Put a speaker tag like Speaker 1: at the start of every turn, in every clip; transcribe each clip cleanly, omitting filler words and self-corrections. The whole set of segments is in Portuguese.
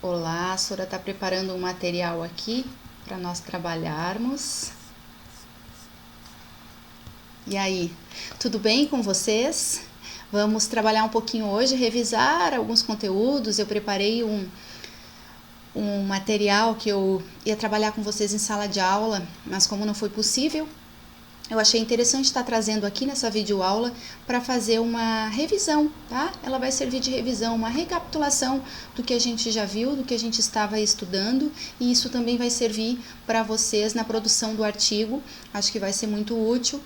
Speaker 1: Olá, a Sora está preparando um material aqui para nós trabalharmos. E aí, tudo bem com vocês? Vamos trabalhar um pouquinho hoje, revisar alguns conteúdos. Eu preparei um material que eu ia trabalhar com vocês em sala de aula, mas como não foi possível, eu achei interessante estar trazendo aqui nessa videoaula para fazer uma revisão, tá? Ela vai servir de revisão, uma recapitulação do que a gente já viu, do que a gente estava estudando, e isso também vai servir para vocês na produção do artigo. Acho que vai ser muito útil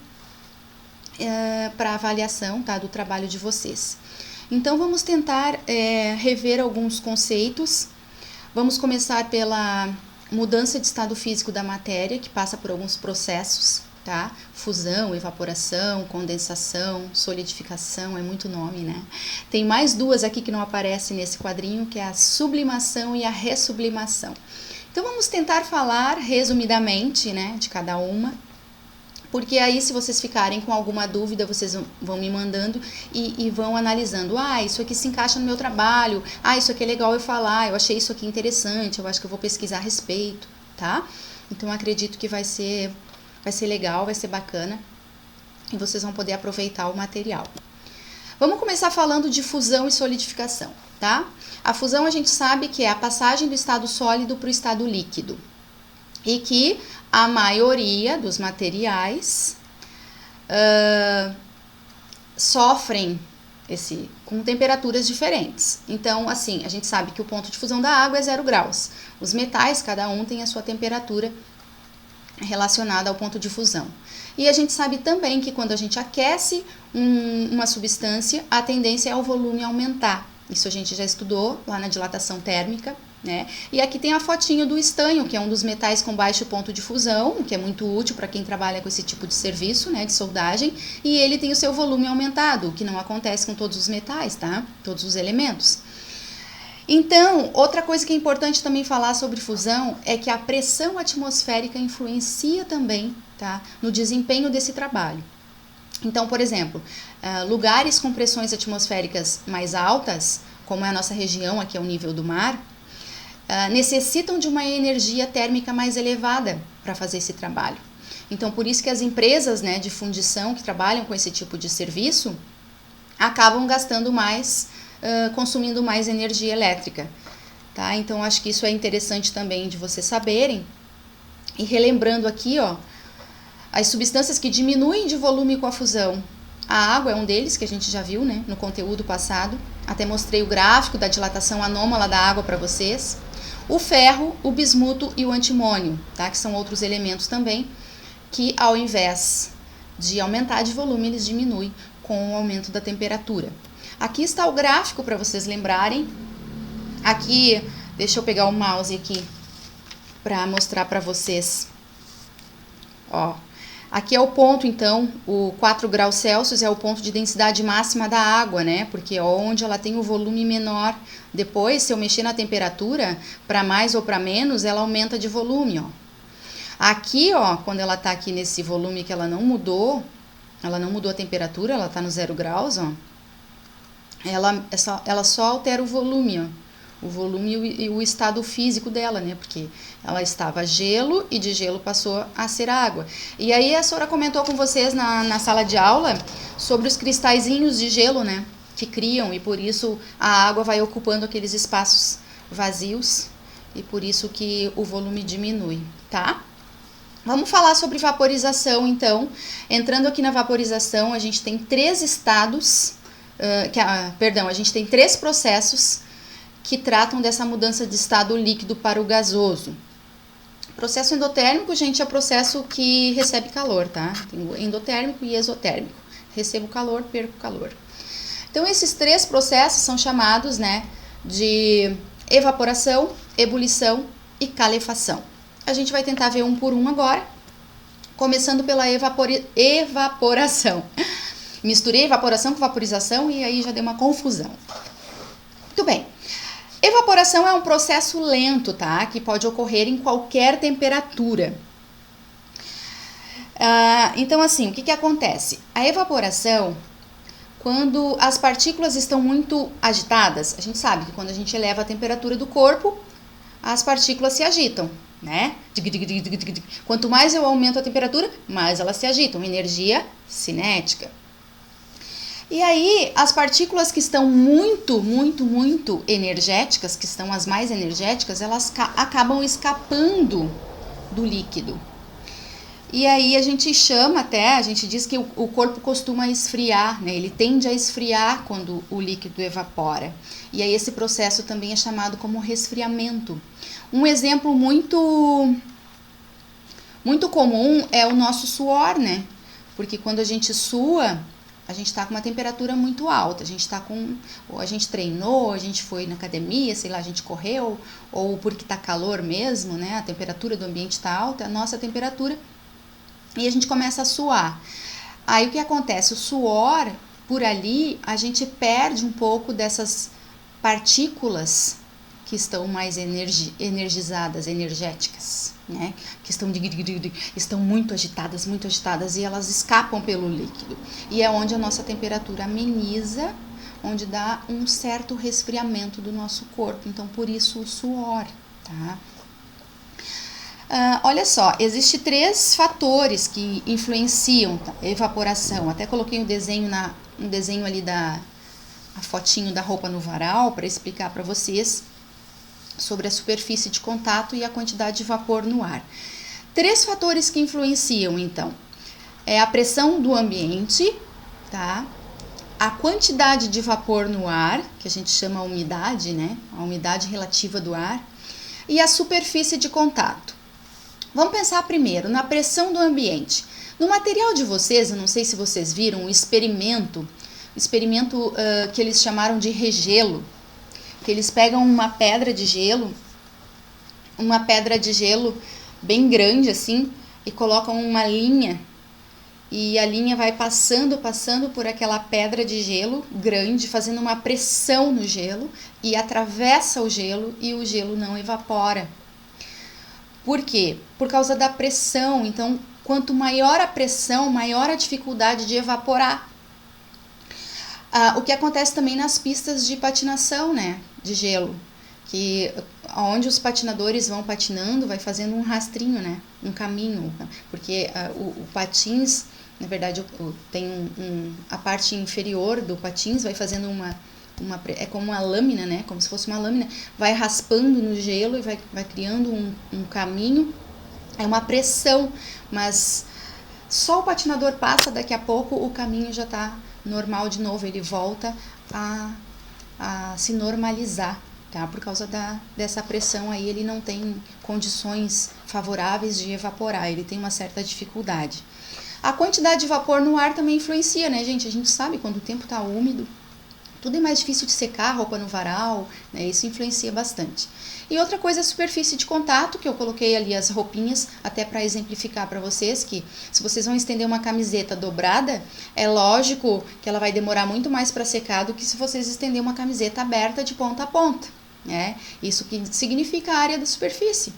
Speaker 1: para avaliação, tá, do trabalho de vocês. Então vamos tentar rever alguns conceitos. Vamos começar pela mudança de estado físico da matéria, que passa por alguns processos, tá? Fusão, evaporação, condensação, solidificação, é muito nome, né? Tem mais duas aqui que não aparecem nesse quadrinho, que é a sublimação e a ressublimação. Então vamos tentar falar resumidamente, né, de cada uma, porque aí se vocês ficarem com alguma dúvida, vocês vão me mandando e vão analisando. Ah, isso aqui se encaixa no meu trabalho, ah, isso aqui é legal eu falar, eu achei isso aqui interessante, eu acho que eu vou pesquisar a respeito, tá? Então acredito que vai ser legal, vai ser bacana e vocês vão poder aproveitar o material. Vamos começar falando de fusão e solidificação, tá? A fusão a gente sabe que é a passagem do estado sólido para o estado líquido e que a maioria dos materiais sofrem com temperaturas diferentes. Então, assim, a gente sabe que o ponto de fusão da água é 0 graus. Os metais, cada um tem a sua temperatura relacionada ao ponto de fusão. E a gente sabe também que quando a gente aquece uma substância, a tendência é o volume aumentar. Isso a gente já estudou lá na dilatação térmica, né? E aqui tem a fotinho do estanho, que é um dos metais com baixo ponto de fusão, que é muito útil para quem trabalha com esse tipo de serviço, né, de soldagem, e ele tem o seu volume aumentado, o que não acontece com todos os metais, tá? Todos os elementos. Então, outra coisa que é importante também falar sobre fusão é que a pressão atmosférica influencia também, tá, no desempenho desse trabalho. Então, por exemplo, lugares com pressões atmosféricas mais altas, como é a nossa região, aqui é o nível do mar, necessitam de uma energia térmica mais elevada para fazer esse trabalho. Então, por isso que as empresas, né, de fundição que trabalham com esse tipo de serviço acabam gastando mais, consumindo mais energia elétrica, tá? Então, acho que isso é interessante também de vocês saberem. E relembrando aqui, ó, as substâncias que diminuem de volume com a fusão. A água é um deles, que a gente já viu, né, no conteúdo passado. Até mostrei o gráfico da dilatação anômala da água para vocês. O ferro, o bismuto e o antimônio, tá? Que são outros elementos também, que ao invés de aumentar de volume, eles diminuem com o aumento da temperatura. Aqui está o gráfico para vocês lembrarem. Aqui, deixa eu pegar o mouse aqui para mostrar para vocês. Ó, aqui é o ponto, então, o 4 graus Celsius é o ponto de densidade máxima da água, né? Porque é onde ela tem o volume menor. Depois, se eu mexer na temperatura, para mais ou para menos, ela aumenta de volume, ó. Aqui, ó, quando ela tá aqui nesse volume que ela não mudou a temperatura, ela tá no 0 graus, ó. Ela só altera o volume, ó. O volume e o estado físico dela, né? Porque ela estava gelo e de gelo passou a ser água. E aí a Sora comentou com vocês na sala de aula sobre os cristalzinhos de gelo, né? Que criam e por isso a água vai ocupando aqueles espaços vazios e por isso que o volume diminui, tá? Vamos falar sobre vaporização, então. Entrando aqui na vaporização, a gente tem 3 estados, a gente tem 3 processos que tratam dessa mudança de estado líquido para o gasoso. Processo endotérmico, gente, é o processo que recebe calor, tá? Tem o endotérmico e exotérmico. Recebo calor, perco calor. Então, esses 3 processos são chamados, né, de evaporação, ebulição e calefação. A gente vai tentar ver um por um agora, começando pela evaporação. Misturei evaporação com vaporização e aí já deu uma confusão. Muito bem. Evaporação é um processo lento, tá? Que pode ocorrer em qualquer temperatura. Então, assim, o que acontece? A evaporação, Quando as partículas estão muito agitadas, a gente sabe que quando a gente eleva a temperatura do corpo, as partículas se agitam, né? Quanto mais eu aumento a temperatura, mais elas se agitam. Energia cinética. E aí, as partículas que estão muito energéticas, que são as mais energéticas, elas acabam escapando do líquido. E aí a gente diz que o corpo costuma esfriar, né? Ele tende a esfriar quando o líquido evapora. E aí esse processo também é chamado como resfriamento. Um exemplo muito comum é o nosso suor, né? Porque quando a gente sua, a gente está com uma temperatura muito alta. Ou a gente treinou, a gente foi na academia, sei lá, a gente correu, ou porque está calor mesmo, né? A temperatura do ambiente está alta, a nossa temperatura, e a gente começa a suar. Aí o que acontece? O suor, por ali, a gente perde um pouco dessas partículas que estão mais energizadas, energéticas, né? Que estão muito agitadas, e elas escapam pelo líquido. E é onde a nossa temperatura ameniza, onde dá um certo resfriamento do nosso corpo. Então, por isso o suor, tá? Olha só, existem 3 fatores que influenciam a evaporação. Até coloquei um desenho ali a fotinho da roupa no varal para explicar para vocês sobre a superfície de contato e a quantidade de vapor no ar. 3 fatores que influenciam, então, é a pressão do ambiente, tá? A quantidade de vapor no ar, que a gente chama umidade, né? A umidade relativa do ar, e a superfície de contato. Vamos pensar primeiro na pressão do ambiente. No material de vocês, eu não sei se vocês viram o experimento que eles chamaram de regelo, que eles pegam uma pedra de gelo bem grande assim, e colocam uma linha, e a linha vai passando por aquela pedra de gelo grande, fazendo uma pressão no gelo, e atravessa o gelo, e o gelo não evapora. Por quê? Por causa da pressão. Então, quanto maior a pressão, maior a dificuldade de evaporar. O que acontece também nas pistas de patinação, né? De gelo. Que onde os patinadores vão patinando, vai fazendo um rastrinho, né? Um caminho. Porque o patins, na verdade, tem a parte inferior do patins vai fazendo é como uma lâmina, né? Como se fosse uma lâmina, vai raspando no gelo e vai criando um caminho. É uma pressão, mas só o patinador passa, daqui a pouco o caminho já está normal de novo, ele volta a se normalizar, tá? Por causa dessa pressão aí, ele não tem condições favoráveis de evaporar, ele tem uma certa dificuldade. A quantidade de vapor no ar também influencia, né, gente? A gente sabe quando o tempo está úmido, tudo é mais difícil de secar, roupa no varal, né? Isso influencia bastante. E outra coisa é a superfície de contato, que eu coloquei ali as roupinhas, até para exemplificar para vocês, que se vocês vão estender uma camiseta dobrada, é lógico que ela vai demorar muito mais para secar do que se vocês estender uma camiseta aberta de ponta a ponta, né? Isso que significa a área da superfície.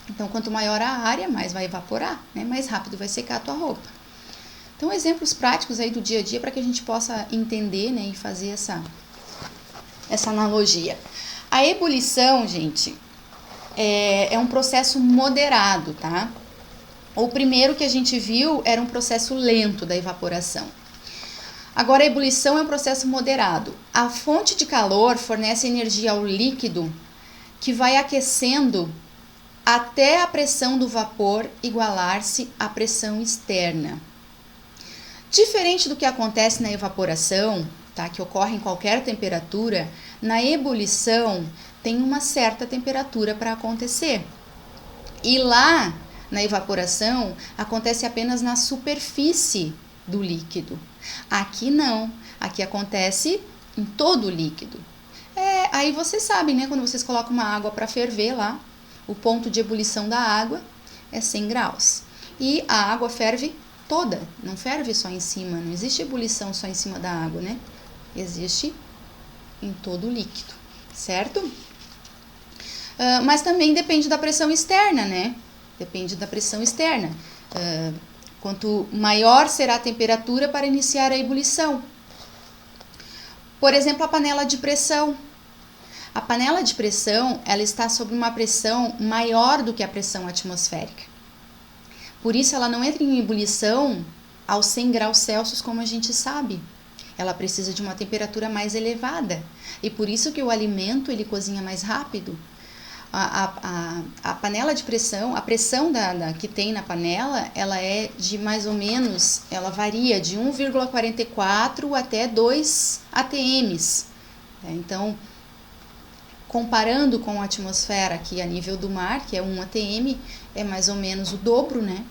Speaker 1: Então, quanto maior a área, mais vai evaporar, né? Mais rápido vai secar a tua roupa. Então, exemplos práticos aí do dia a dia para que a gente possa entender, né, e fazer essa analogia. A ebulição, gente, é um processo moderado, tá? O primeiro que a gente viu era um processo lento da evaporação. Agora, a ebulição é um processo moderado. A fonte de calor fornece energia ao líquido que vai aquecendo até a pressão do vapor igualar-se à pressão externa. Diferente do que acontece na evaporação, tá, que ocorre em qualquer temperatura, na ebulição tem uma certa temperatura para acontecer. E lá, na evaporação, acontece apenas na superfície do líquido. Aqui não, aqui acontece em todo o líquido. Aí vocês sabem, né, quando vocês colocam uma água para ferver lá, o ponto de ebulição da água é 100 graus. E a água ferve toda, não ferve só em cima, não existe ebulição só em cima da água, né? Existe em todo o líquido, certo? Mas também depende da pressão externa, né? Depende da pressão externa. Quanto maior será a temperatura para iniciar a ebulição. Por exemplo, a panela de pressão. A panela de pressão, ela está sob uma pressão maior do que a pressão atmosférica. Por isso, ela não entra em ebulição aos 100 graus Celsius, como a gente sabe. Ela precisa de uma temperatura mais elevada. E por isso que o alimento, ele cozinha mais rápido. A panela de pressão, a pressão que tem na panela, ela é de mais ou menos, ela varia de 1,44 até 2 atms. Então, comparando com a atmosfera aqui a nível do mar, que é 1 atm, é mais ou menos o dobro, né?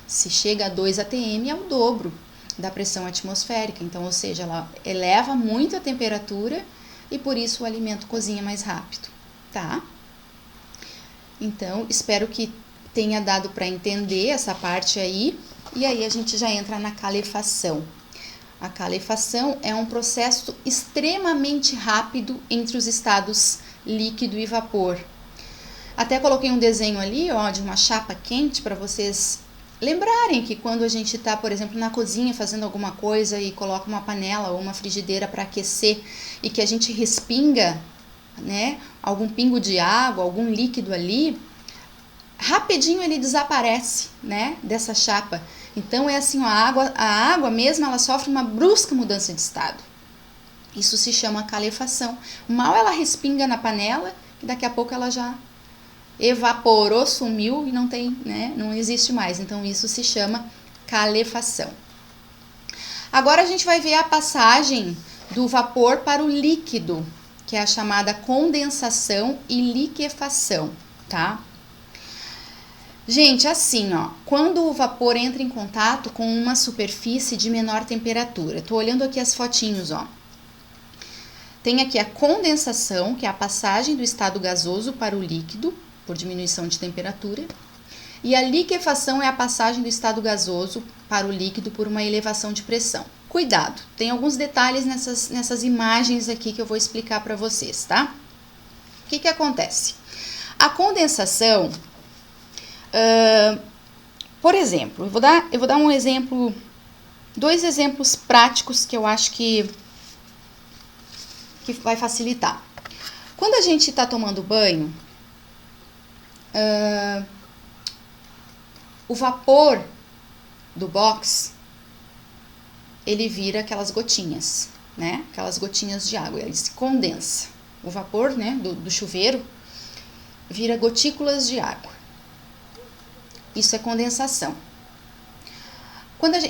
Speaker 1: Se chega a 2 atm, é o dobro da pressão atmosférica. Então, ou seja, ela eleva muito a temperatura e por isso o alimento cozinha mais rápido, tá? Então, espero que tenha dado para entender essa parte aí. E aí a gente já entra na calefação. A calefação é um processo extremamente rápido entre os estados líquido e vapor. Até coloquei um desenho ali, ó, de uma chapa quente para vocês lembrarem que quando a gente está, por exemplo, na cozinha fazendo alguma coisa e coloca uma panela ou uma frigideira para aquecer e que a gente respinga, né, algum pingo de água, algum líquido ali, rapidinho ele desaparece, né, dessa chapa. Então é assim, a água mesmo, ela sofre uma brusca mudança de estado. Isso se chama calefação. Mal ela respinga na panela e daqui a pouco ela já evaporou, sumiu e não tem, né, não existe mais. Então isso se chama calefação. Agora a gente vai ver a passagem do vapor para o líquido, que é a chamada condensação e liquefação, tá? Gente, assim, ó, quando o vapor entra em contato com uma superfície de menor temperatura, tô olhando aqui as fotinhos, ó. Tem aqui a condensação, que é a passagem do estado gasoso para o líquido, por diminuição de temperatura, e a liquefação é a passagem do estado gasoso para o líquido por uma elevação de pressão. Cuidado, tem alguns detalhes nessas imagens aqui que eu vou explicar para vocês, tá? O que acontece? A condensação, por exemplo, eu vou dar um exemplo, 2 exemplos práticos que eu acho que vai facilitar. Quando a gente está tomando banho, o vapor do box, ele vira aquelas gotinhas, né? Aquelas gotinhas de água, ele se condensa. O vapor, né, do chuveiro vira gotículas de água. Isso é condensação.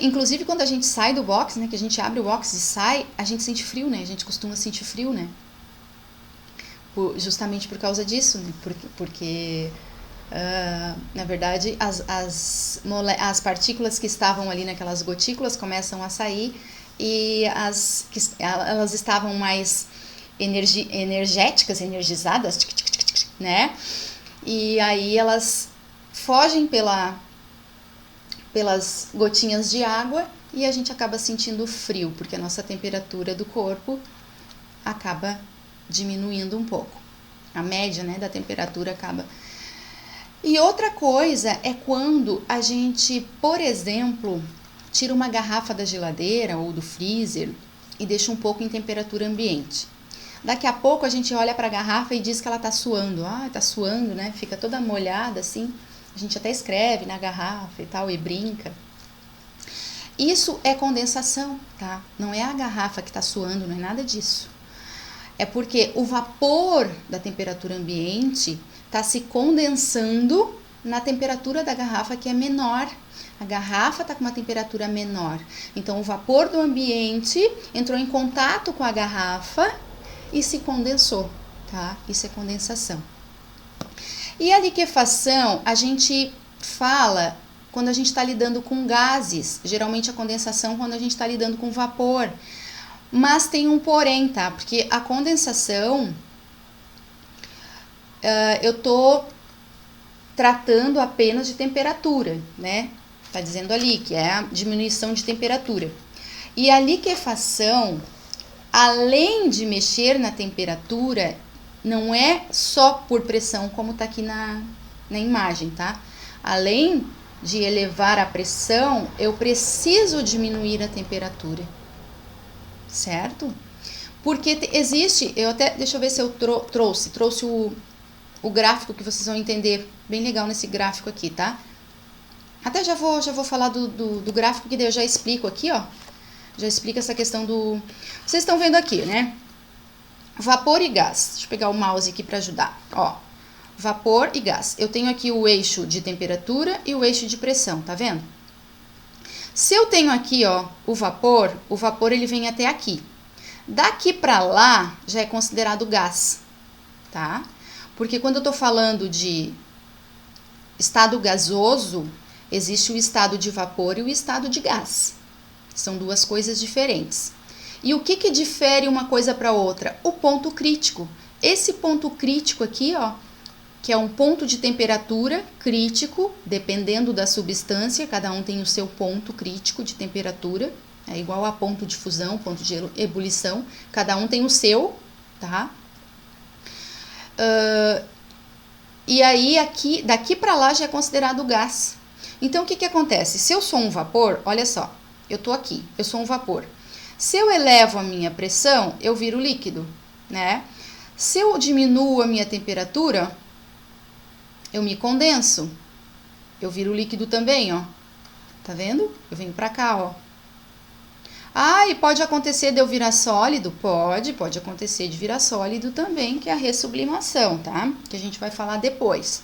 Speaker 1: Inclusive, quando a gente sai do box, né, que a gente abre o box e sai, a gente sente frio, né? A gente costuma sentir frio, né? Justamente por causa disso, né? Porque na verdade, as partículas que estavam ali naquelas gotículas começam a sair e elas estavam mais energizadas, né? E aí elas fogem pelas gotinhas de água e a gente acaba sentindo frio, porque a nossa temperatura do corpo acaba diminuindo um pouco. A média, né, da temperatura acaba. E outra coisa é quando a gente, por exemplo, tira uma garrafa da geladeira ou do freezer e deixa um pouco em temperatura ambiente. Daqui a pouco a gente olha para a garrafa e diz que ela está suando. Tá suando, né? Fica toda molhada assim. A gente até escreve na garrafa e tal e brinca. Isso é condensação, tá? Não é a garrafa que está suando, não é nada disso. É porque o vapor da temperatura ambiente está se condensando na temperatura da garrafa, que é menor. A garrafa está com uma temperatura menor. Então, o vapor do ambiente entrou em contato com a garrafa e se condensou, tá? Isso é condensação. E a liquefação, a gente fala quando a gente está lidando com gases. Geralmente, a condensação quando a gente está lidando com vapor. Mas tem um porém, tá? Porque a condensação, eu tô tratando apenas de temperatura, né? Tá dizendo ali que é a diminuição de temperatura. E a liquefação, além de mexer na temperatura, não é só por pressão, como tá aqui na imagem, tá? Além de elevar a pressão, eu preciso diminuir a temperatura. Certo? Porque existe, deixa eu ver se eu trouxe o gráfico que vocês vão entender bem legal nesse gráfico aqui, tá? Até já vou falar do gráfico que daí eu já explico aqui, ó. Já explica essa questão do... Vocês estão vendo aqui, né? Vapor e gás. Deixa eu pegar o mouse aqui para ajudar. Ó, vapor e gás. Eu tenho aqui o eixo de temperatura e o eixo de pressão, tá vendo? Se eu tenho aqui, ó, o vapor ele vem até aqui. Daqui para lá já é considerado gás, tá? Porque quando eu tô falando de estado gasoso, existe o estado de vapor e o estado de gás. São duas coisas diferentes. E o que difere uma coisa para outra? O ponto crítico. Esse ponto crítico aqui, ó, que é um ponto de temperatura crítico, dependendo da substância, cada um tem o seu ponto crítico de temperatura, é igual a ponto de fusão, ponto de ebulição, cada um tem o seu, tá? E aí, daqui para lá já é considerado gás. Então, o que acontece? Se eu sou um vapor, olha só, eu tô aqui, eu sou um vapor. Se eu elevo a minha pressão, eu viro líquido, né? Se eu diminuo a minha temperatura, eu me condenso. Eu viro líquido também, ó. Tá vendo? Eu venho pra cá, ó. Ah, e pode acontecer de eu virar sólido? Pode acontecer de virar sólido também, que é a ressublimação, tá? Que a gente vai falar depois.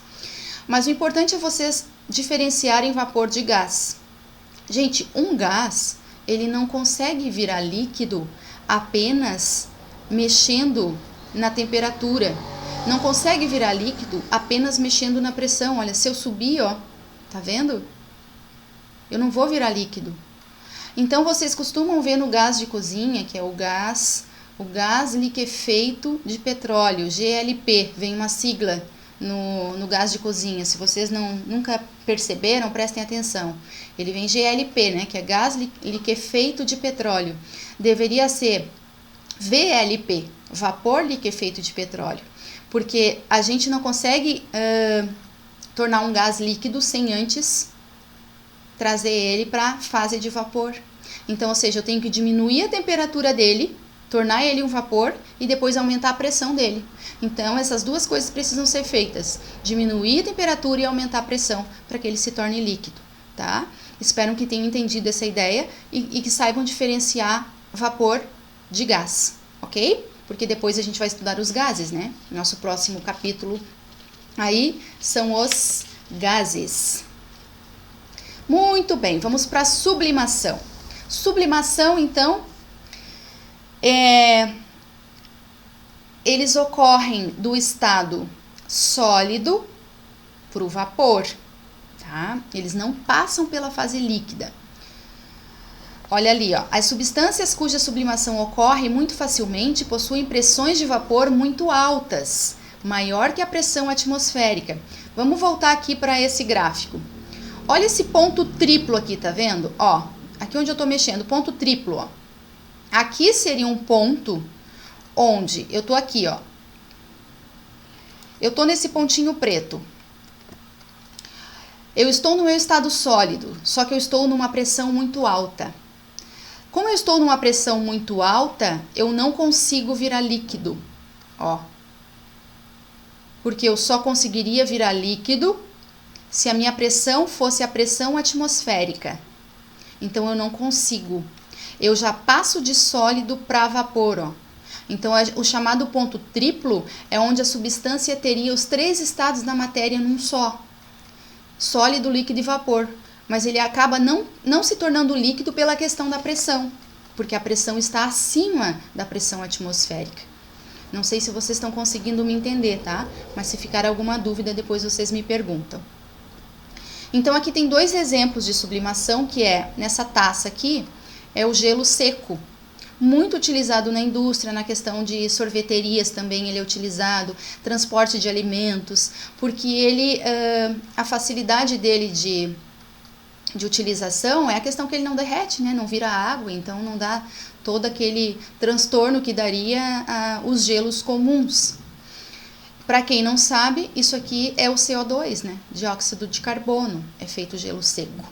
Speaker 1: Mas o importante é vocês diferenciarem vapor de gás. Gente, um gás, ele não consegue virar líquido apenas mexendo na temperatura. Não consegue virar líquido apenas mexendo na pressão. Olha, se eu subir, ó, tá vendo? Eu não vou virar líquido. Então, vocês costumam ver no gás de cozinha, que é o gás liquefeito de petróleo, GLP, vem uma sigla no gás de cozinha. Se vocês nunca perceberam, prestem atenção. Ele vem GLP, né, que é gás liquefeito de petróleo. Deveria ser VLP, vapor liquefeito de petróleo. Porque a gente não consegue tornar um gás líquido sem antes trazer ele para a fase de vapor. Então, ou seja, eu tenho que diminuir a temperatura dele, tornar ele um vapor e depois aumentar a pressão dele. Então, essas duas coisas precisam ser feitas. Diminuir a temperatura e aumentar a pressão para que ele se torne líquido, tá? Espero que tenham entendido essa ideia e que saibam diferenciar vapor de gás, ok? Porque depois a gente vai estudar os gases, né? Nosso próximo capítulo aí são os gases. Muito bem, vamos para a sublimação. Sublimação, então, eles ocorrem do estado sólido para o vapor, tá? Eles não passam pela fase líquida. Olha ali, ó, as substâncias cuja sublimação ocorre muito facilmente possuem pressões de vapor muito altas, maior que a pressão atmosférica. Vamos voltar aqui para esse gráfico. Olha esse ponto triplo aqui, tá vendo? Ó, aqui onde eu tô mexendo, ponto triplo, ó. Aqui seria um ponto onde eu tô aqui, ó. Eu tô nesse pontinho preto. Eu estou no meu estado sólido, só que eu estou numa pressão muito alta. Como eu estou numa pressão muito alta, eu não consigo virar líquido, ó. Porque eu só conseguiria virar líquido se a minha pressão fosse a pressão atmosférica. Então, eu não consigo. Eu já passo de sólido para vapor, ó. Então, o chamado ponto triplo é onde a substância teria os 3 estados da matéria num só. Sólido, líquido e vapor. Mas ele acaba não se tornando líquido pela questão da pressão, porque a pressão está acima da pressão atmosférica. Não sei se vocês estão conseguindo me entender, tá? Mas se ficar alguma dúvida, depois vocês me perguntam. Então, aqui tem 2 exemplos de sublimação, que é, nessa taça aqui, é o gelo seco. Muito utilizado na indústria, na questão de sorveterias também ele é utilizado, transporte de alimentos, porque ele, a facilidade dele de utilização é a questão que ele não derrete, né? Não vira água, então não dá todo aquele transtorno que daria os gelos comuns. Para quem não sabe, isso aqui é o CO2, né? Dióxido de carbono, é feito gelo seco.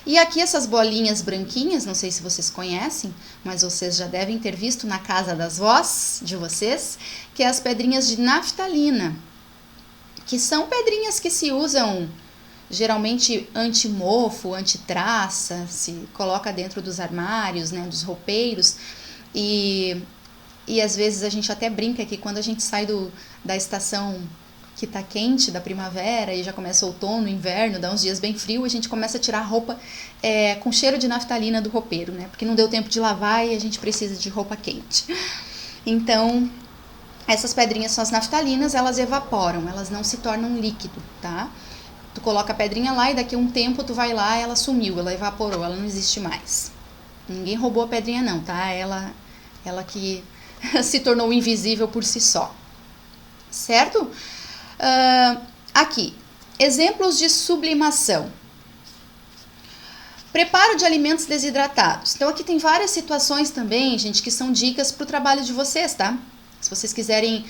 Speaker 1: E aqui essas bolinhas branquinhas, não sei se vocês conhecem, mas vocês já devem ter visto na casa das vós de vocês, que é as pedrinhas de naftalina, que são pedrinhas que se usam geralmente anti-mofo, anti-traça, se coloca dentro dos armários, né, dos roupeiros, e às vezes a gente até brinca que quando a gente sai da estação que tá quente, da primavera, e já começa o outono, inverno, dá uns dias bem frio, a gente começa a tirar a roupa com cheiro de naftalina do roupeiro, né? Porque não deu tempo de lavar e a gente precisa de roupa quente. Então, essas pedrinhas são as naftalinas, elas evaporam, elas não se tornam líquido, tá? Tu coloca a pedrinha lá e daqui a um tempo tu vai lá, ela sumiu, ela evaporou, ela não existe mais. Ninguém roubou a pedrinha não, tá? Ela que se tornou invisível por si só. Certo? Aqui, exemplos de sublimação. Preparo de alimentos desidratados. Então, aqui tem várias situações também, gente, que são dicas para o trabalho de vocês, tá? Se vocês quiserem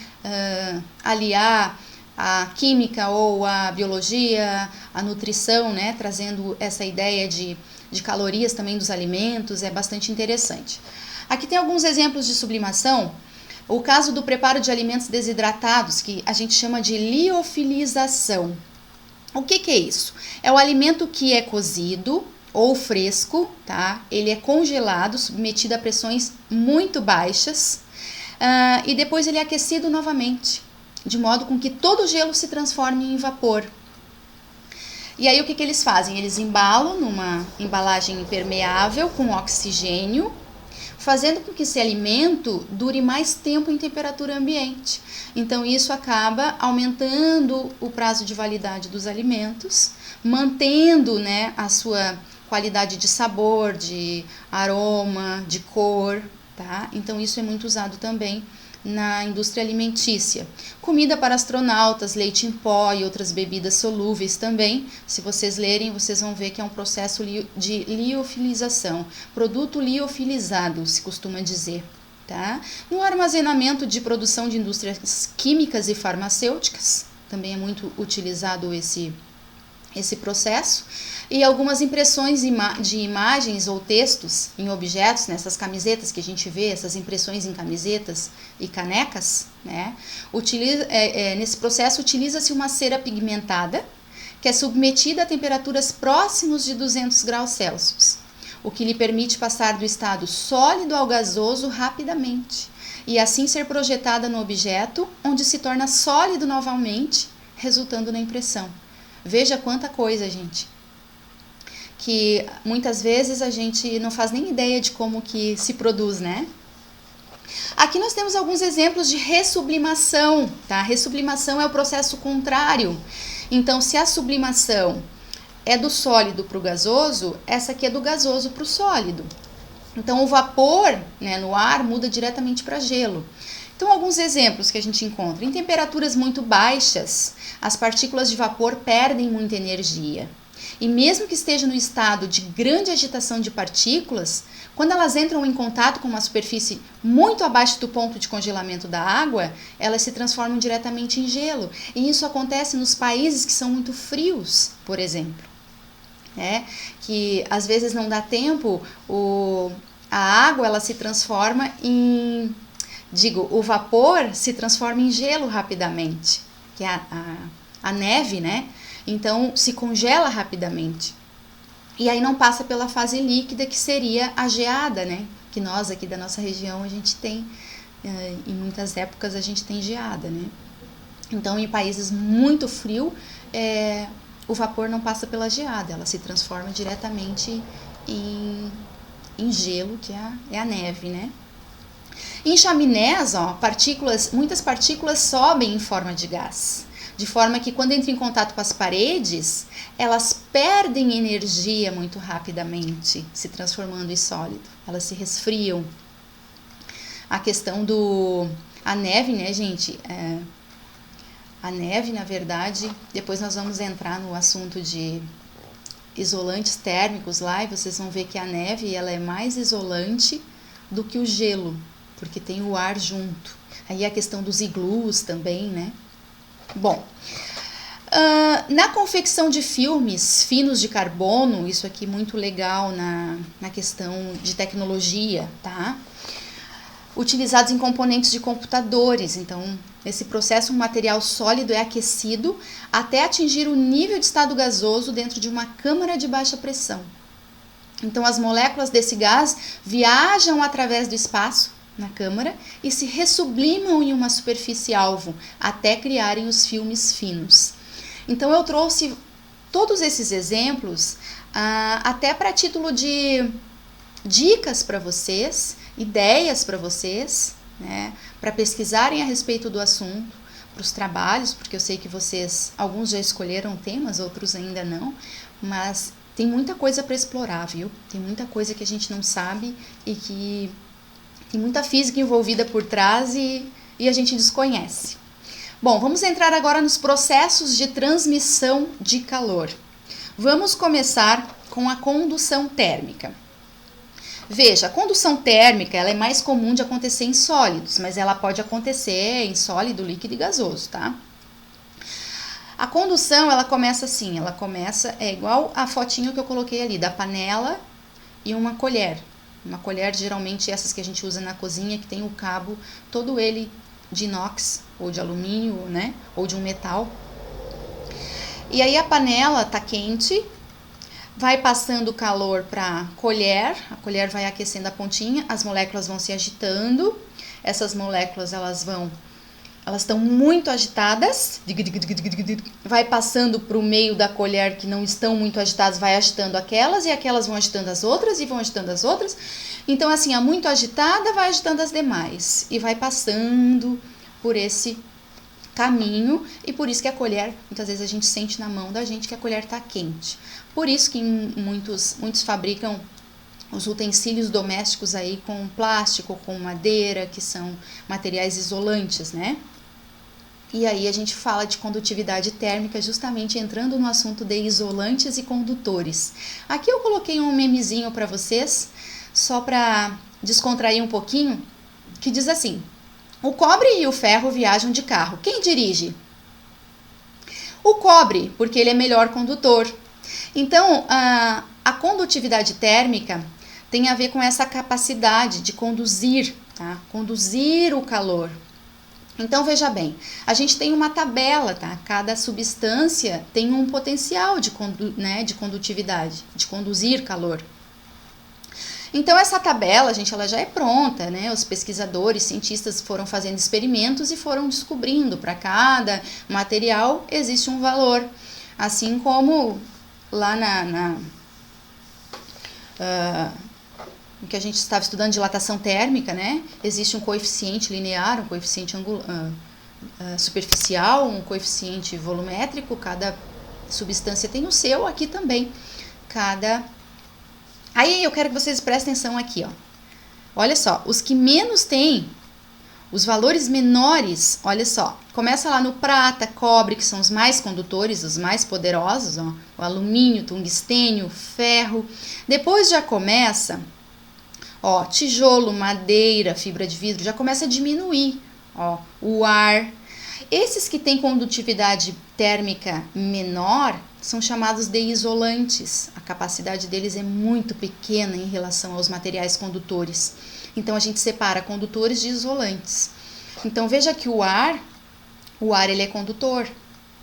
Speaker 1: aliar a química ou a biologia, a nutrição, né? Trazendo essa ideia de calorias também dos alimentos, é bastante interessante. Aqui tem alguns exemplos de sublimação. O caso do preparo de alimentos desidratados, que a gente chama de liofilização. O que é isso? É o alimento que é cozido ou fresco, tá? Ele é congelado, submetido a pressões muito baixas, e depois ele é aquecido novamente, de modo com que todo o gelo se transforme em vapor. E aí o que eles fazem? Eles embalam numa embalagem impermeável com oxigênio, fazendo com que esse alimento dure mais tempo em temperatura ambiente. Então, isso acaba aumentando o prazo de validade dos alimentos, mantendo, né, a sua qualidade de sabor, de aroma, de cor, tá? Então, isso é muito usado também na indústria alimentícia. Comida para astronautas, leite em pó e outras bebidas solúveis também. Se vocês lerem, vocês vão ver que é um processo de liofilização. Produto liofilizado, se costuma dizer. Tá? No armazenamento de produção de indústrias químicas e farmacêuticas, também é muito utilizado esse processo. E algumas impressões de imagens ou textos em objetos, nessas camisetas que a gente vê, essas impressões em camisetas e canecas, né? Nesse processo utiliza-se uma cera pigmentada que é submetida a temperaturas próximas de 200 graus Celsius, o que lhe permite passar do estado sólido ao gasoso rapidamente e assim ser projetada no objeto, onde se torna sólido novamente, resultando na impressão. Veja quanta coisa, gente, que muitas vezes a gente não faz nem ideia de como que se produz, né? Aqui nós temos alguns exemplos de ressublimação, tá? Ressublimação é o processo contrário. Então, se a sublimação é do sólido para o gasoso, essa aqui é do gasoso para o sólido. Então, o vapor, né, no ar muda diretamente para gelo. Então, alguns exemplos que a gente encontra. Em temperaturas muito baixas, as partículas de vapor perdem muita energia. E mesmo que esteja no estado de grande agitação de partículas, quando elas entram em contato com uma superfície muito abaixo do ponto de congelamento da água, elas se transformam diretamente em gelo. E isso acontece nos países que são muito frios, por exemplo. Que às vezes não dá tempo, a água ela se transforma o vapor se transforma em gelo rapidamente, que é a neve, né? Então, se congela rapidamente. E aí não passa pela fase líquida, que seria a geada, né? Que nós aqui da nossa região a gente tem, em muitas épocas a gente tem geada, né? Então, em países muito frios, o vapor não passa pela geada, ela se transforma diretamente em gelo, que é a neve, né? Em chaminés, muitas partículas sobem em forma de gás, de forma que quando entram em contato com as paredes, elas perdem energia muito rapidamente, se transformando em sólido, elas se resfriam. A questão a neve, né, gente? A neve, na verdade, depois nós vamos entrar no assunto de isolantes térmicos lá, e vocês vão ver que a neve ela é mais isolante do que o gelo, porque tem o ar junto. Aí a questão dos iglus também, né? Bom, Na confecção de filmes finos de carbono, isso aqui muito legal na questão de tecnologia, tá? Utilizados em componentes de computadores. Então, nesse processo, um material sólido é aquecido até atingir o nível de estado gasoso dentro de uma câmara de baixa pressão. Então, as moléculas desse gás viajam através do espaço na câmara e se ressublimam em uma superfície alvo até criarem os filmes finos. Então, eu trouxe todos esses exemplos até para título de dicas para vocês, ideias para vocês, né, para pesquisarem a respeito do assunto, para os trabalhos, porque eu sei que vocês, alguns já escolheram temas, outros ainda não, mas tem muita coisa para explorar, viu? Tem muita coisa que a gente não sabe e que tem muita física envolvida por trás e a gente desconhece. Bom, vamos entrar agora nos processos de transmissão de calor. Vamos começar com a condução térmica. Veja, a condução térmica ela é mais comum de acontecer em sólidos, mas ela pode acontecer em sólido, líquido e gasoso, tá? A condução, ela começa assim, é igual a fotinho que eu coloquei ali, da panela e uma colher. Uma colher, geralmente essas que a gente usa na cozinha, que tem o cabo, todo ele de inox, ou de alumínio, né, ou de um metal. E aí a panela tá quente, vai passando o calor para a colher vai aquecendo a pontinha, as moléculas vão se agitando, essas moléculas elas estão muito agitadas, vai passando para o meio da colher que não estão muito agitadas, vai agitando aquelas, e aquelas vão agitando as outras, e vão agitando as outras. Então, assim, a muito agitada vai agitando as demais, e vai passando por esse caminho, e por isso que a colher, muitas vezes a gente sente na mão da gente que a colher está quente. Por isso que muitos fabricam os utensílios domésticos aí com plástico, com madeira, que são materiais isolantes, né? E aí a gente fala de condutividade térmica justamente entrando no assunto de isolantes e condutores. Aqui eu coloquei um memezinho para vocês, só para descontrair um pouquinho, que diz assim: o cobre e o ferro viajam de carro. Quem dirige? O cobre, porque ele é melhor condutor. Então, a condutividade térmica tem a ver com essa capacidade de conduzir, tá? Conduzir o calor. Então, veja bem, a gente tem uma tabela, tá? Cada substância tem um potencial de condutividade, de conduzir calor. Então, essa tabela, gente, ela já é pronta, né? Os pesquisadores, cientistas foram fazendo experimentos e foram descobrindo para cada material existe um valor. Assim como lá no que a gente estava estudando dilatação térmica, né? Existe um coeficiente linear, um coeficiente superficial, um coeficiente volumétrico, cada substância tem o seu, aqui também. Aí eu quero que vocês prestem atenção aqui, ó. Olha só, os que menos têm, os valores menores, olha só, começa lá no prata, cobre, que são os mais condutores, os mais poderosos, ó, o alumínio, tungstênio, ferro. Depois já começa, ó, tijolo, madeira, fibra de vidro, já começa a diminuir, ó, o ar. Esses que têm condutividade térmica menor são chamados de isolantes. A capacidade deles é muito pequena em relação aos materiais condutores. Então, a gente separa condutores de isolantes. Então, veja que o ar ele é condutor,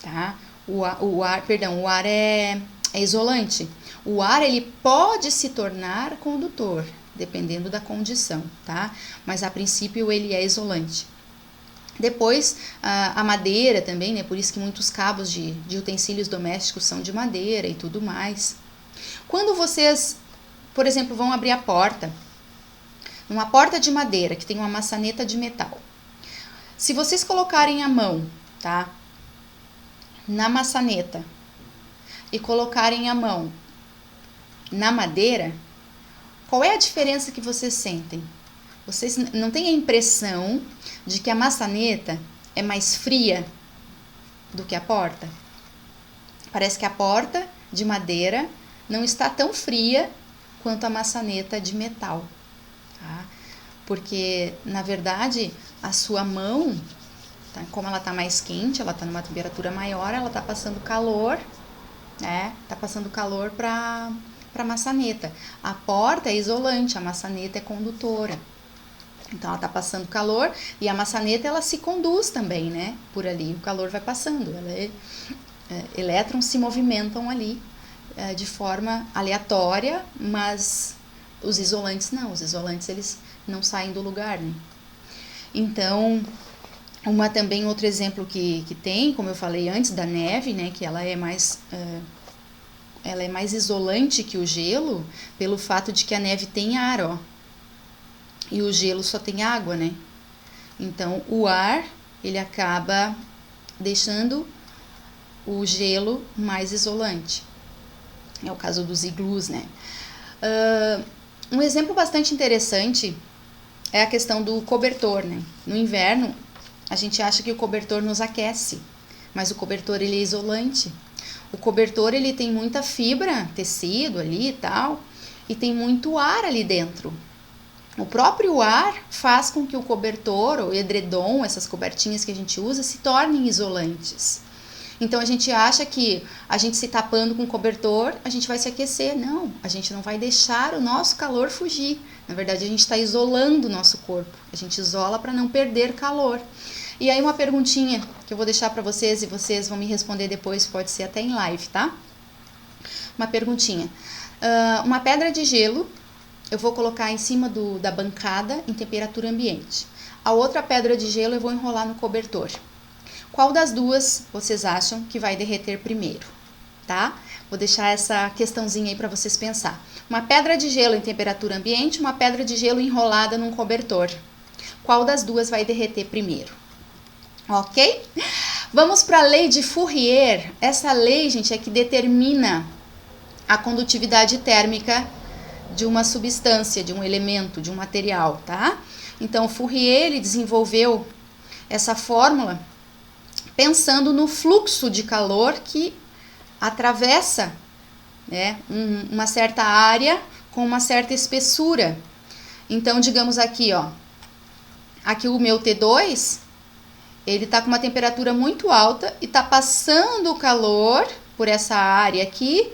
Speaker 1: tá? O ar é isolante. O ar, ele pode se tornar condutor, dependendo da condição, tá? Mas, a princípio, ele é isolante. Depois, a madeira também, né? Por isso que muitos cabos de utensílios domésticos são de madeira e tudo mais. Quando vocês, por exemplo, vão abrir a porta, numa porta de madeira que tem uma maçaneta de metal, se vocês colocarem a mão, tá, na maçaneta e colocarem a mão na madeira, qual é a diferença que vocês sentem? Vocês não têm a impressão de que a maçaneta é mais fria do que a porta? Parece que a porta de madeira não está tão fria quanto a maçaneta de metal, tá? Porque, na verdade, a sua mão, Tá? Como ela está mais quente, ela está numa temperatura maior, ela está passando calor, né? Está passando calor para a maçaneta. A porta é isolante, a maçaneta é condutora. Então ela está passando calor e a maçaneta ela se conduz também, né? Por ali, o calor vai passando. Elétrons se movimentam ali de forma aleatória, mas os isolantes não. Os isolantes eles não saem do lugar, né? Então, outro exemplo que tem, como eu falei antes, da neve, né? Que ela é mais isolante que o gelo, pelo fato de que a neve tem ar, ó. E o gelo só tem água, né? Então, o ar, ele acaba deixando o gelo mais isolante. É o caso dos iglus, né? Um exemplo bastante interessante é a questão do cobertor, né? No inverno, a gente acha que o cobertor nos aquece, mas o cobertor, ele é isolante. O cobertor, ele tem muita fibra, tecido ali e tal, e tem muito ar ali dentro. O próprio ar faz com que o cobertor, o edredom, essas cobertinhas que a gente usa, se tornem isolantes. Então, a gente acha que a gente se tapando com cobertor, a gente vai se aquecer. Não, a gente não vai deixar o nosso calor fugir. Na verdade, a gente está isolando o nosso corpo. A gente isola para não perder calor. E aí, uma perguntinha que eu vou deixar para vocês e vocês vão me responder depois, pode ser até em live, tá? Uma perguntinha. Uma pedra de gelo, eu vou colocar em cima da bancada em temperatura ambiente. A outra pedra de gelo eu vou enrolar no cobertor. Qual das duas vocês acham que vai derreter primeiro, tá? Vou deixar essa questãozinha aí para vocês pensar. Uma pedra de gelo em temperatura ambiente, uma pedra de gelo enrolada num cobertor. Qual das duas vai derreter primeiro? Ok? Vamos para a lei de Fourier. Essa lei, gente, é que determina a condutividade térmica de uma substância, de um elemento, de um material, tá? Então, Fourier, ele desenvolveu essa fórmula pensando no fluxo de calor que atravessa, né, uma certa área com uma certa espessura. Então, digamos aqui, ó, aqui o meu T2, ele tá com uma temperatura muito alta e tá passando o calor por essa área aqui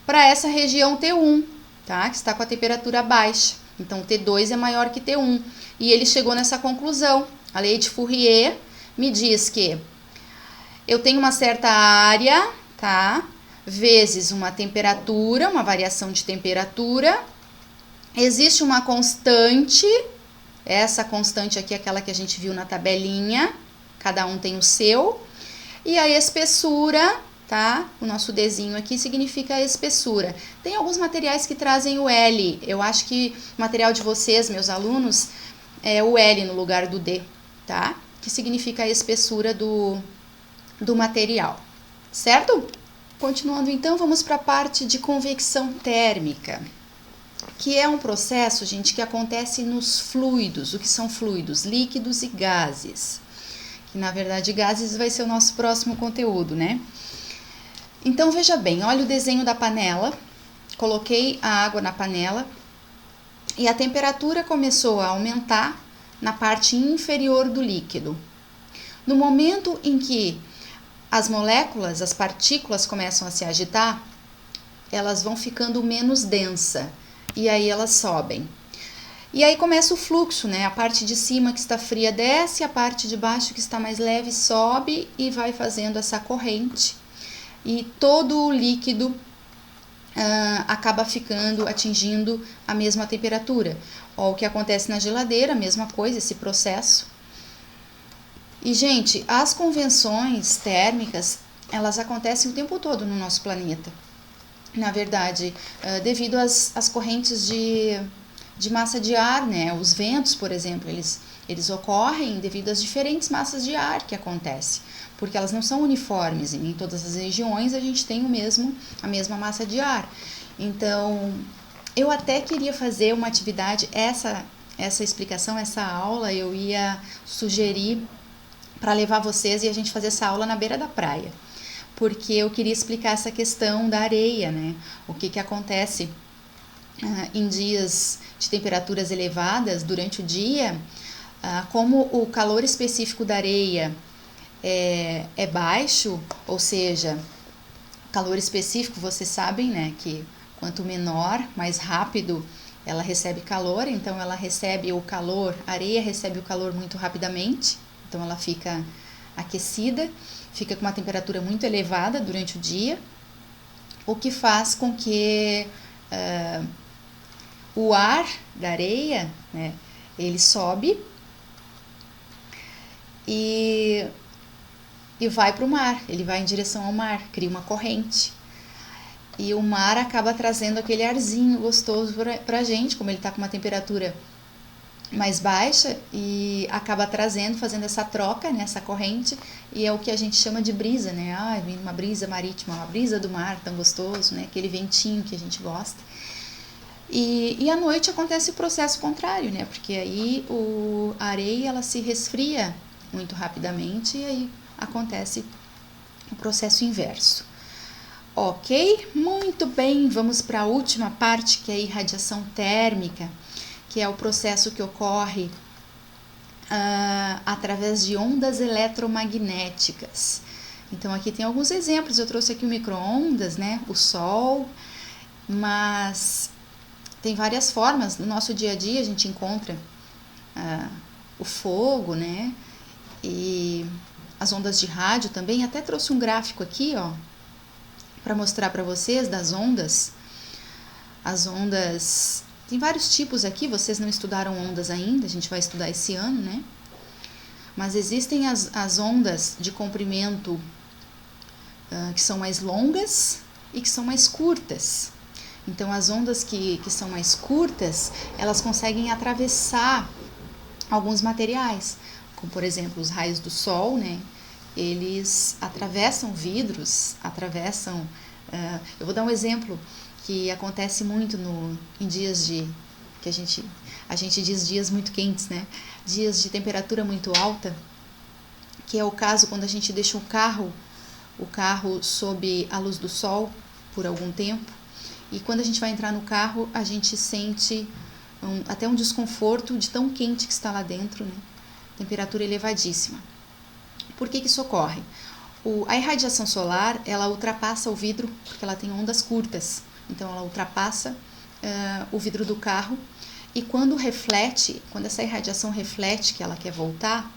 Speaker 1: para essa região T1, tá? Que está com a temperatura baixa. Então, T2 é maior que T1. E ele chegou nessa conclusão. A lei de Fourier me diz que eu tenho uma certa área, tá? Vezes uma temperatura, uma variação de temperatura. Existe uma constante. Essa constante aqui é aquela que a gente viu na tabelinha. Cada um tem o seu. E a espessura, tá? O nosso Dzinho aqui significa a espessura. Tem alguns materiais que trazem o L. Eu acho que o material de vocês, meus alunos, é o L no lugar do D, tá? Que significa a espessura do material, certo? Continuando então, vamos para a parte de convecção térmica, que é um processo, gente, que acontece nos fluidos. O que são fluidos? Líquidos e gases. Que na verdade gases vai ser o nosso próximo conteúdo, né? Então veja bem, olha o desenho da panela. Coloquei a água na panela e a temperatura começou a aumentar na parte inferior do líquido. No momento em que as moléculas, as partículas começam a se agitar, elas vão ficando menos densa e aí elas sobem. E aí começa o fluxo, né? A parte de cima que está fria desce, a parte de baixo que está mais leve sobe e vai fazendo essa corrente. E todo o líquido acaba atingindo a mesma temperatura. Ó, o que acontece na geladeira, a mesma coisa, esse processo. E, gente, as convenções térmicas, elas acontecem o tempo todo no nosso planeta. Na verdade, devido às correntes de massa de ar, né? Os ventos, por exemplo, eles ocorrem devido às diferentes massas de ar que acontecem, porque elas não são uniformes, e em todas as regiões a gente tem a mesma massa de ar. Então, eu até queria fazer uma atividade, essa explicação, essa aula, eu ia sugerir para levar vocês e a gente fazer essa aula na beira da praia, porque eu queria explicar essa questão da areia, né? O que acontece em dias de temperaturas elevadas durante o dia, Como o calor específico da areia é baixo, ou seja, calor específico, vocês sabem, né, que quanto menor, mais rápido ela recebe calor, então ela recebe o calor, a areia recebe o calor muito rapidamente, então ela fica aquecida, fica com uma temperatura muito elevada durante o dia, o que faz com que o ar da areia, né, ele sobe e vai para o mar, ele vai em direção ao mar, cria uma corrente. E o mar acaba trazendo aquele arzinho gostoso para a gente, como ele está com uma temperatura mais baixa, e acaba trazendo, fazendo essa troca, né, essa corrente, e é o que a gente chama de brisa, né? Vem uma brisa marítima, uma brisa do mar, tão gostoso, né? Aquele ventinho que a gente gosta. E à noite acontece o processo contrário, né? Porque aí a areia ela se resfria muito rapidamente e aí acontece o processo inverso. Ok? Muito bem, vamos para a última parte, que é a irradiação térmica, que é o processo que ocorre através de ondas eletromagnéticas. Então aqui tem alguns exemplos, eu trouxe aqui o micro-ondas, né? O sol, mas tem várias formas. No nosso dia a dia a gente encontra o fogo, né? E as ondas de rádio também. Até trouxe um gráfico aqui, ó, para mostrar para vocês das ondas. As ondas, tem vários tipos aqui, vocês não estudaram ondas ainda, a gente vai estudar esse ano, né? Mas existem as ondas de comprimento que são mais longas e que são mais curtas. Então, as ondas que são mais curtas, elas conseguem atravessar alguns materiais, como, por exemplo, os raios do sol, né? Eles atravessam vidros, atravessam... eu vou dar um exemplo que acontece muito em dias que a gente diz dias muito quentes, né? Dias de temperatura muito alta, que é o caso quando a gente deixa o carro sob a luz do sol por algum tempo. E quando a gente vai entrar no carro, a gente sente até um desconforto de tão quente que está lá dentro, né? Temperatura elevadíssima. Por que isso ocorre? A irradiação solar, ela ultrapassa o vidro, porque ela tem ondas curtas. Então, ela ultrapassa o vidro do carro. E quando essa irradiação reflete que ela quer voltar,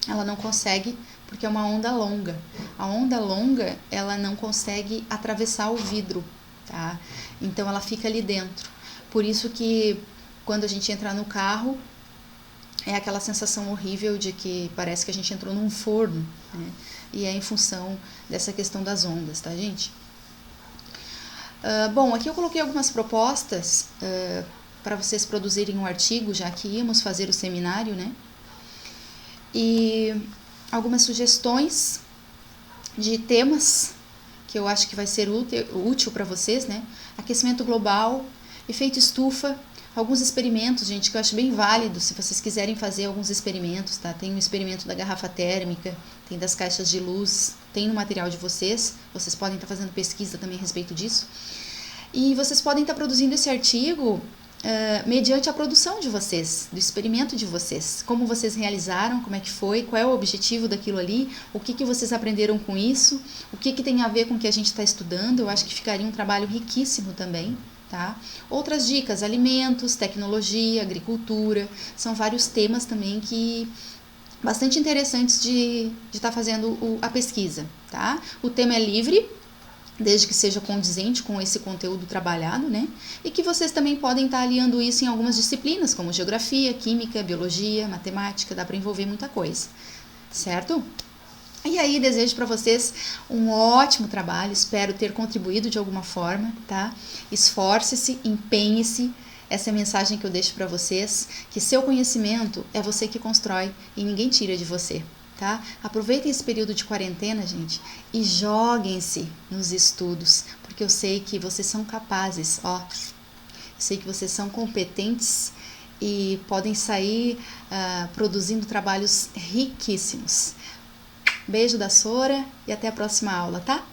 Speaker 1: ela não consegue, porque é uma onda longa. A onda longa, ela não consegue atravessar o vidro, tá? Então ela fica ali dentro. Por isso que quando a gente entra no carro, é aquela sensação horrível de que parece que a gente entrou num forno, né? E é em função dessa questão das ondas, tá, gente? Bom, aqui eu coloquei algumas propostas para vocês produzirem um artigo, já que íamos fazer o seminário, né? E algumas sugestões de temas que eu acho que vai ser útil para vocês, né? Aquecimento global, efeito estufa, alguns experimentos, gente, que eu acho bem válido, se vocês quiserem fazer alguns experimentos, tá? Tem um experimento da garrafa térmica, tem das caixas de luz, tem no material de vocês podem estar fazendo pesquisa também a respeito disso. E vocês podem estar produzindo esse artigo mediante a produção de vocês, do experimento de vocês, como vocês realizaram, como é que foi, qual é o objetivo daquilo ali, o que vocês aprenderam com isso, o que tem a ver com o que a gente está estudando. Eu acho que ficaria um trabalho riquíssimo também, tá? Outras dicas, alimentos, tecnologia, agricultura, são vários temas também que bastante interessantes de estar fazendo a pesquisa, tá? O tema é livre, desde que seja condizente com esse conteúdo trabalhado, né? E que vocês também podem estar aliando isso em algumas disciplinas, como geografia, química, biologia, matemática, dá para envolver muita coisa, certo? E aí, desejo para vocês um ótimo trabalho, espero ter contribuído de alguma forma, tá? Esforce-se, empenhe-se, essa é a mensagem que eu deixo para vocês, que seu conhecimento é você que constrói e ninguém tira de você. Tá? Aproveitem esse período de quarentena, gente, e joguem-se nos estudos, porque eu sei que vocês são capazes, ó, eu sei que vocês são competentes e podem sair produzindo trabalhos riquíssimos. Beijo da Sora e até a próxima aula, tá?